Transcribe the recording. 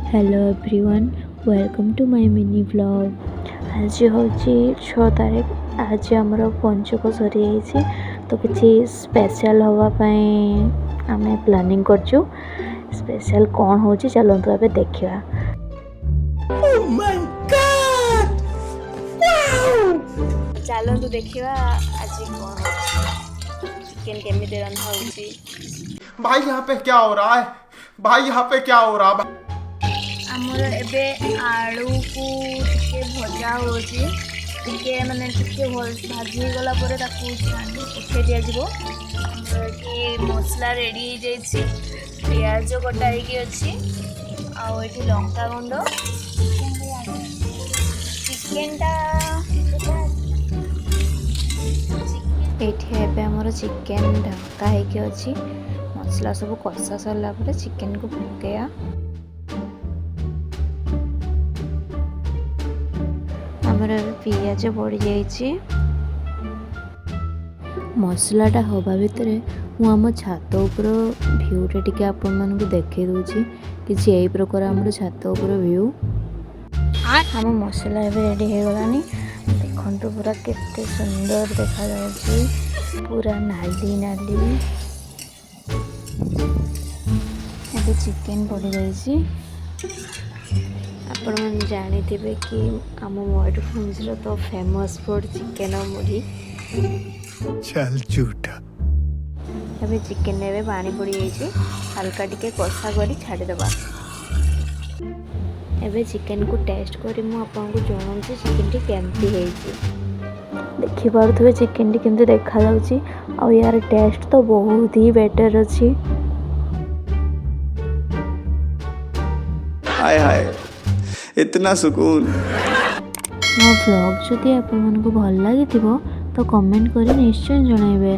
Hello everyone, welcome to my mini vlog. आज हूँ 6 तारीख। आज आमर पंचक सरी जाइए तो किसी स्पेशल हाँपाई आम प्लानिंग करचु। स्पेशल कौन हो चलतु ए देखा। चलतु देखा आज कौन चिकेन केमी रंधा हो। भाई यहाँ पे क्या हो रहा है? भाई यहाँ पे क्या हो रहा है? आमर एबे आलू को टिके भजा होची टिके माने टिके भाजी गला परे ताकू उठे दिया जिवो। कि मसला रेडी हो जाइए, पियाज कटा होगी अच्छी आठी लंका गुंड चिकेनटा ये आमर चिकेन ढका होगी अच्छी। मसला सब कषा सरला चिकेन को पकया। आमर पियाज पड़ जाइए। मसलाटा हवा भितर मु आम छात उपर भ्यूटा टिके आपण मानक देखे दूची किसी यही प्रकार आम छात उपर भ्यू। आम मसला एवं रेडी हो गलानी। देखु पूरा केते सुंदर देखा जाउची, पूरा नाली नाली। एबे चिकेन पड़ जाइए। आपण मैंने जानी थे कि आम मयूरभंजर तो फेमस फूड चिकेन और मुढ़ी। चल झूठा। अबे चिकेन रे पानी पड़ी जाइए, हल्का टिके कषा कर छाड़ीदबा। एबे चिकेन को टेस्ट करी मु आपको जनाऊँ चिकेन टी केमती है। देखि पारुथिबे चिकेन टी केमती देखा जाउची और यार टेस्ट तो बहुत ही बेटर अच्छी। हाय हाय, इतना सुकून। मो व्लॉग जदि आपको भल लगी तो कमेंट कर निश्चय जनइबे।